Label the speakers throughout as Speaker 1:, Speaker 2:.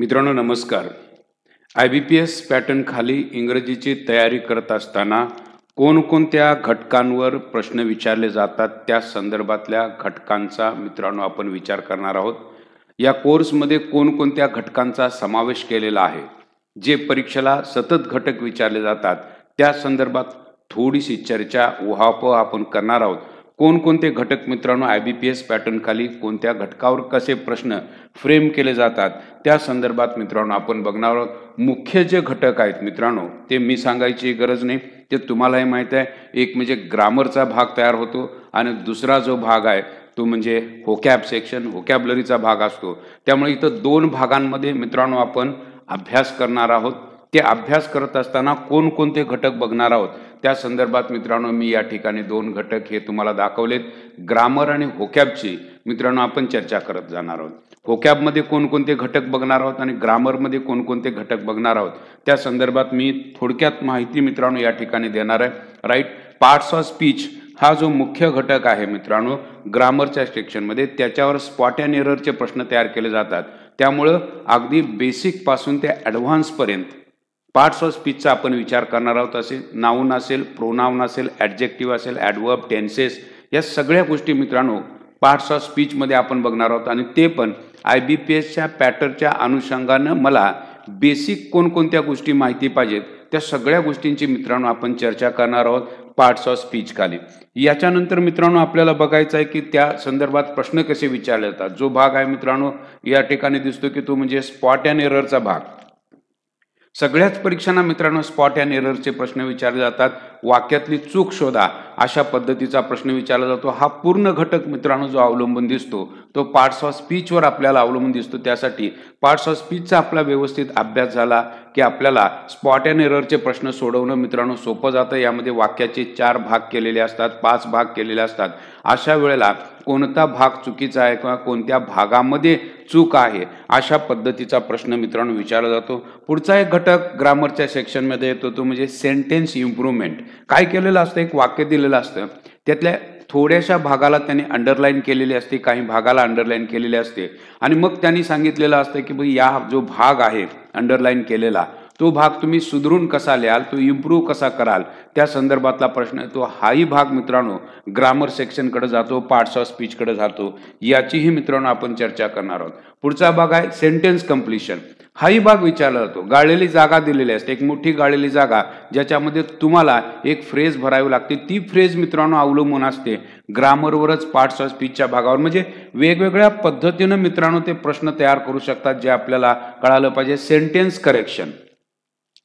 Speaker 1: मित्रांनो नमस्कार. IBPS pattern खाली इंग्रजीची तयारी करत असताना कोणकोणत्या घटकांवर प्रश्न विचारले जातात त्या संदर्भातल्या घटकांचा मित्रांनो आपण विचार करणार आहोत. या कोर्समध्ये कोणकोणत्या घटकांचा समावेश केलेला आहे, जे परीक्षेला सतत घटक विचारले जातात त्या संदर्भात थोडीशी चर्चा उहापोह आपण करणार आहोत. कोणकोणते घटक मित्रांनो IBPS पॅटर्न खाली कोणत्या घटकावर कसे प्रश्न फ्रेम केले जातात त्या संदर्भात मित्रांनो आपण बघणार आहोत. मुख्य जे घटक आहेत मित्रांनो ते मी सांगायची गरज नाही, ते तुम्हालाही माहीत आहे. एक म्हणजे ग्रामरचा भाग तयार होतो आणि दुसरा जो भाग आहे तो म्हणजे व्होकॅब सेक्शन, व्होकॅबलरीचा भाग असतो. त्यामुळे इथं दोन भागांमध्ये मित्रांनो आपण अभ्यास करणार आहोत. ते अभ्यास करत असताना कोणकोणते घटक बघणार आहोत त्या संदर्भात मित्रांनो मी या ठिकाणी दोन घटक हे तुम्हाला दाखवलेत. ग्रामर आणि व्होकॅबची मित्रांनो आपण चर्चा करत जाणार आहोत. व्होकॅबमध्ये कोणकोणते घटक बघणार आहोत आणि ग्रामरमध्ये कोणकोणते घटक बघणार आहोत त्या संदर्भात मी थोडक्यात माहिती मित्रांनो या ठिकाणी देणार आहे. राईट, पार्ट्स ऑफ स्पीच हा जो मुख्य घटक आहे मित्रांनो ग्रामरच्या सेक्शनमध्ये, त्याच्यावर स्पॉट अँड एररचे प्रश्न तयार केले जातात. त्यामुळं अगदी बेसिक पासून ते ॲडव्हान्सपर्यंत पार्ट्स ऑफ स्पीचचा आपण विचार करणार आहोत. असे नाऊन असेल, प्रोनाऊन असेल, ॲडजेक्टिव्ह असेल, ॲडवर्ब, टेन्सेस, या सगळ्या गोष्टी मित्रांनो पार्ट्स ऑफ स्पीचमध्ये आपण बघणार आहोत. आणि ते पण IBPSच्या पॅटर्नच्या अनुषंगानं मला बेसिक कोणकोणत्या गोष्टी माहिती पाहिजेत त्या सगळ्या गोष्टींची मित्रांनो आपण चर्चा करणार आहोत पार्ट्स ऑफ स्पीच खाली. याच्यानंतर मित्रांनो आपल्याला बघायचं आहे की त्या संदर्भात प्रश्न कसे विचारले जातात. जो भाग आहे मित्रांनो या ठिकाणी दिसतो की तो म्हणजे स्पॉट अँड एररचा भाग. सगळ्याच परीक्षांना मित्रांनो स्पॉट अँड एररचे प्रश्न विचारले जातात. वाक्यातली चूक शोधा अशा पद्धतीचा प्रश्न विचारला जातो. हा पूर्ण घटक मित्रांनो जो अवलंबून दिसतो तो पार्ट्स ऑफ स्पीचवर आपल्याला अवलंबून दिसतो. त्यासाठी पार्ट्स ऑफ स्पीचचा आपला व्यवस्थित अभ्यास झाला की आपल्याला स्पॉट अँड एररचे प्रश्न सोडवणं मित्रांनो सोपं जातं. यामध्ये वाक्याचे 4 भाग केलेले असतात, 5 भाग केलेले असतात. अशा वेळेला कोणता भाग चुकीचा आहे किंवा कोणत्या भागामध्ये चूक आहे अशा पद्धतीचा प्रश्न मित्रांनो विचारला जातो. पुढचा एक घटक ग्रामरच्या सेक्शनमध्ये येतो तो म्हणजे सेंटेन्स इम्प्रूव्हमेंट. काय केलेलं असतं, एक वाक्य दिलेलं असतं, त्यातल्या थोड्याशा भागाला त्यांनी अंडरलाईन केलेली असते, काही भागाला अंडरलाईन केलेले असते आणि मग त्यांनी सांगितलेलं असतं की भाई या जो भाग आहे अंडरलाईन केलेला तो भाग तुम्ही सुधारून कसा लिहाल, तो इम्प्रूव्ह कसा कराल त्या संदर्भातला प्रश्न तो हाही भाग मित्रांनो ग्रामर सेक्शनकडे जातो, पार्ट्स ऑफ स्पीचकडे जातो. याचीही मित्रांनो आपण चर्चा करणार आहोत. पुढचा भाग आहे सेंटेन्स कंप्लीशन. हाही भाग विचारला जातो. गाळलेली जागा दिलेली असते, एक मोठी गाळलेली जागा ज्याच्यामध्ये तुम्हाला एक फ्रेज भरावी लागते. ती फ्रेज मित्रांनो अवलंबून असते ग्रामरवरच पार्ट्स ऑफ स्पीचच्या भागावर. म्हणजे वेगवेगळ्या पद्धतीनं मित्रांनो ते प्रश्न तयार करू शकतात जे आपल्याला कळालं पाहिजे. सेंटेन्स करेक्शन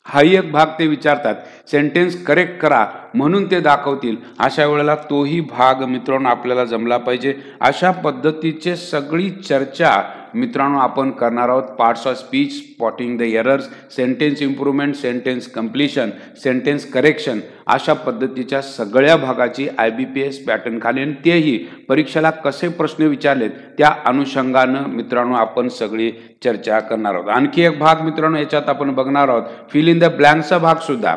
Speaker 1: हाही एक भाग ते विचारतात. सेंटेन्स करेक्ट करा म्हणून ते दाखवतील. अशा वेळेला तोही भाग मित्रांनो आपल्याला जमला पाहिजे. अशा पद्धतीचे सगळी चर्चा मित्रांनो आपण करणार आहोत. Parts of speech, spotting the errors, sentence improvement, sentence completion, sentence correction अशा पद्धतीच्या सगळ्या भागाची IBPS पॅटर्न खाली आणि तेही परीक्षेला कसे प्रश्न विचारलेत त्या अनुषंगानं मित्रांनो आपण सगळी चर्चा करणार आहोत. आणखी एक भाग मित्रांनो याच्यात आपण बघणार आहोत फिल इन द ब्लँकचा भाग सुद्धा.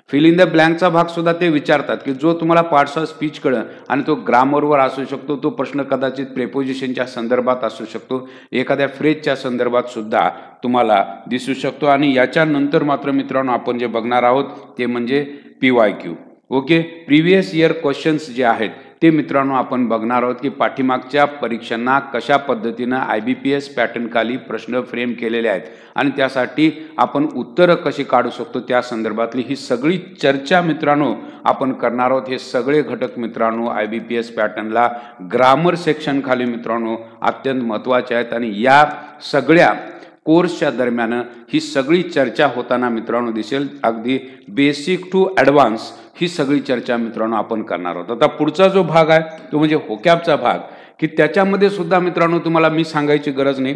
Speaker 1: फिल इन द ब्लँकचा भाग सुद्धा ते विचारतात की जो तुम्हाला पार्ट्स ऑफ स्पीच कळं आणि तो ग्रामरवर असू शकतो. तो प्रश्न कदाचित प्रेपोजिशनच्या संदर्भात असू शकतो, एखाद्या फ्रेजच्या संदर्भात सुद्धा तुम्हाला दिसू शकतो. आणि याच्यानंतर मात्र मित्रांनो आपण जे बघणार आहोत ते म्हणजे PYQ. Okay, previous year questions जे आहेत ते मित्रांनो आपण बघणार आहोत की पाठीमागच्या परीक्षांना कशा पद्धतीनं IBPS पॅटर्न खाली प्रश्न फ्रेम केलेले आहेत आणि त्यासाठी आपण उत्तरं कशी काढू शकतो त्या संदर्भातली ही सगळी चर्चा मित्रांनो आपण करणार आहोत. हे सगळे घटक मित्रांनो IBPS पॅटर्नला ग्रामर सेक्शन खाली मित्रांनो अत्यंत महत्त्वाचे आहेत आणि या सगळ्या कोर्सच्या दरम्यान ही सगळी चर्चा होताना मित्रांनो दिसेल. अगदी बेसिक टू ॲडव्हान्स ही सगळी चर्चा मित्रांनो आपण करणार आहोत. आता पुढचा जो भाग आहे तो म्हणजे व्होकॅबचा भाग, की त्याच्यामध्ये सुद्धा मित्रांनो तुम्हाला मी सांगायची गरज नाही.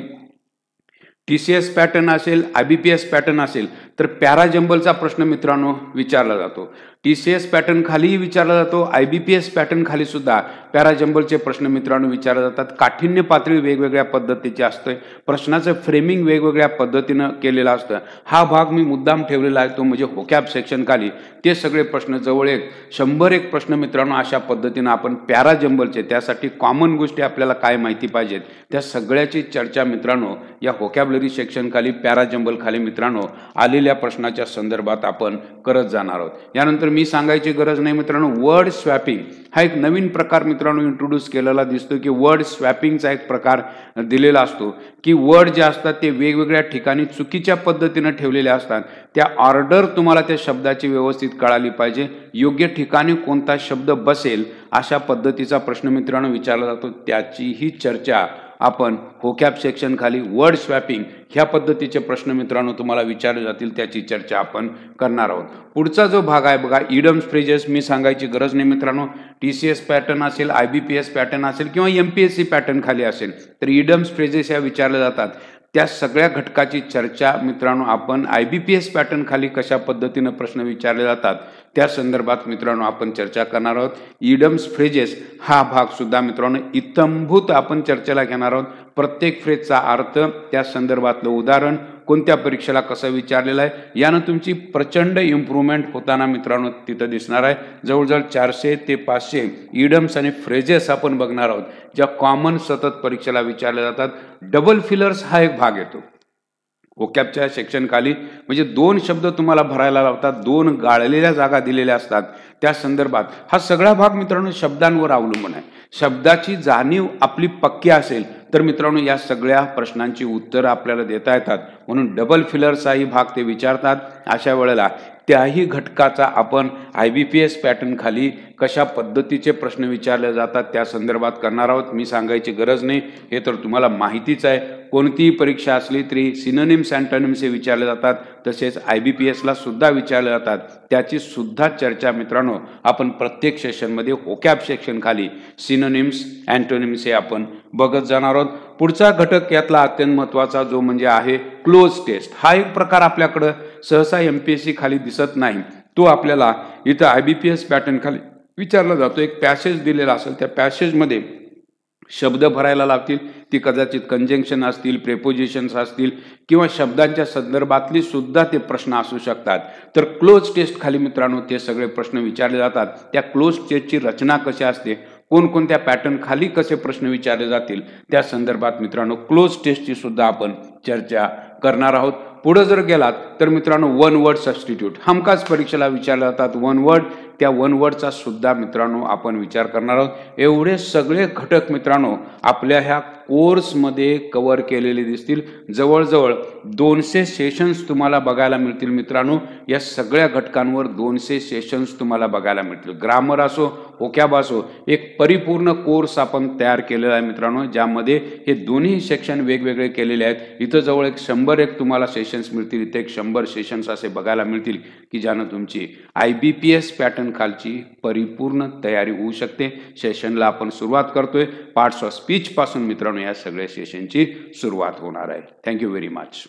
Speaker 1: TCS पॅटर्न असेल, IBPS पॅटर्न असेल तर पॅराजंबलचा प्रश्न मित्रांनो विचारला जातो. TCS पॅटर्न खालीही विचारला जातो, IBPS पॅटर्न खाली सुद्धा पॅराजंबलचे प्रश्न मित्रांनो विचारले जातात. काठिण्य पातळी वेगवेगळ्या पद्धतीची असते, प्रश्नाचं फ्रेमिंग वेगवेगळ्या पद्धतीनं केलेलं असतं. हा भाग मी मुद्दाम ठेवलेला आहे, तो म्हणजे व्होकॅब सेक्शन खाली ते सगळे प्रश्न जवळ 100 प्रश्न मित्रांनो अशा पद्धतीनं आपण पॅराजंबलचे, त्यासाठी कॉमन गोष्टी आपल्याला काय माहिती पाहिजेत त्या सगळ्याची चर्चा मित्रांनो या व्होकॅबलरी सेक्शन खाली पॅराजंबल खाली मित्रांनो आलेल्या प्रश्नाच्या संदर्भात आपण करत जाणार आहोत. यानंतर मी सांगायची गरज नाही मित्रांनो, वर्ड स्वॅपिंग हा एक नवीन प्रकार मित्रांनो इंट्रोड्यूस केलेला दिसतो की वर्ड स्वॅपिंगचा एक प्रकार दिलेला असतो की वर्ड जे असतात ते वेगवेगळ्या ठिकाणी चुकीच्या पद्धतीने ठेवलेले असतात. त्या ऑर्डर तुम्हाला त्या शब्दाची व्यवस्थित कळाली पाहिजे, योग्य ठिकाणी कोणता शब्द बसेल अशा पद्धतीचा प्रश्न मित्रांनो विचारला जातो. त्याचीही चर्चा आपण व्होकॅब सेक्शन खाली वर्ड स्वॅपिंग ह्या पद्धतीचे प्रश्न मित्रांनो तुम्हाला विचारले जातील, त्याची चर्चा आपण करणार आहोत. पुढचा जो भाग आहे बघा, इडम्स फ्रेजेस, मी सांगायची गरज नाही मित्रांनो, TCS पॅटर्न असेल, IBPS पॅटर्न असेल किंवा MPSC पॅटर्न खाली असेल तर इडम्स फ्रेजेस या विचारल्या जातात. त्या सगळ्या घटकाची चर्चा मित्रांनो आपण IBPS पॅटर्न खाली कशा पद्धतीनं प्रश्न विचारले जातात त्या संदर्भात मित्रांनो आपण चर्चा करणार आहोत. इडम्स फ्रेजेस हा भाग सुद्धा मित्रांनो इत्थंभूत आपण चर्चेला घेणार आहोत. प्रत्येक फ्रेजचा अर्थ, त्या संदर्भातलं उदाहरण, कोणत्या परीक्षेला कसं विचारलेलं आहे, यानं तुमची प्रचंड इम्प्रूव्हमेंट होताना मित्रांनो तिथं दिसणार आहे. जवळजवळ 400 ते 500 इडम्स आणि फ्रेजेस आपण बघणार आहोत ज्या कॉमन सतत परीक्षेला विचारल्या जातात. डबल फिलर्स हा एक भाग येतो व्होकॅबच्या सेक्शन खाली, म्हणजे 2 शब्द तुम्हाला भरायला लावतात, 2 गाळलेल्या जागा दिलेल्या असतात, त्या संदर्भात हा सगळा भाग मित्रांनो शब्दांवर अवलंबून आहे. शब्दाची जाणीव आपली पक्की असेल तर मित्रांनो या सगळ्या प्रश्नांची उत्तरं आपल्याला देता येतात. म्हणून डबल फिलर्सचाही भाग ते विचारतात. अशा वेळेला त्याही घटकाचा आपण IBPS पॅटर्न खाली कशा पद्धतीचे प्रश्न विचारले जातात त्या संदर्भात करणार आहोत. मी सांगायची गरज नाही, हे तर तुम्हाला माहितीच आहे. कोणतीही परीक्षा असली तरी सिनोनिम्स अँटोनिम्स हे विचारले जातात, तसेच IBPSला सुद्धा विचारले जातात. त्याची सुद्धा चर्चा मित्रांनो आपण प्रत्येक सेशनमध्ये व्होकॅब सेक्शन खाली सिनोनिम्स अँटोनिम्स हे आपण बघत जाणार आहोत. पुढचा घटक यातला अत्यंत महत्त्वाचा जो म्हणजे आहे क्लोज टेस्ट. हा एक प्रकार आपल्याकडं सहसा MPSC खाली दिसत नाही, तो आपल्याला इथं IBPS पॅटर्न खाली विचारला जातो. एक पॅसेज दिलेला असेल, त्या पॅसेजमध्ये शब्द भरायला लावतील, ती कदाचित कंजंक्शन असतील, प्रेपोजिशन्स असतील किंवा शब्दांच्या संदर्भातली सुद्धा ते प्रश्न असू शकतात. तर क्लोज टेस्ट खाली मित्रांनो ते सगळे प्रश्न विचारले जातात. त्या क्लोज टेस्टची रचना कशी असते, कोणकोणत्या पॅटर्न खाली कसे प्रश्न विचारले जातील त्या संदर्भात मित्रांनो क्लोज टेस्टची सुद्धा आपण चर्चा करणार आहोत. पुढे जर गेलात तर मित्रांनो वन वर्ड सबस्टिट्यूट हमखास परीक्षेला विचारले जातात. वन वर्ड, त्या वन वर्डचा सुद्धा मित्रांनो आपण विचार करणार आहोत. एवढे सगळे घटक मित्रांनो आपल्या ह्या कोर्समध्ये कव्हर केलेले दिसतील. जवळजवळ 200 सेशन्स तुम्हाला बघायला मिळतील मित्रांनो. या सगळ्या घटकांवर 200 सेशन्स तुम्हाला बघायला मिळतील. ग्रामर असो, व्होकॅब असो, एक परिपूर्ण कोर्स आपण तयार केलेला आहे मित्रांनो, ज्यामध्ये हे दोन्ही सेक्शन वेगवेगळे केलेले आहेत. इथं जवळ 100 तुम्हाला सेशन्स मिळतील, इथे 100 सेशन्स असे बघायला मिळतील की ज्यानं तुमची IBPS पॅटर्न खालची परिपूर्ण तयारी होऊ शकते. सेशनला आपण सुरुवात करतोय. पार्ट्स ऑफ स्पीच पासून मित्रांनो या सगळ्या सेशनची सुरुवात होणार आहे. Thank you very much.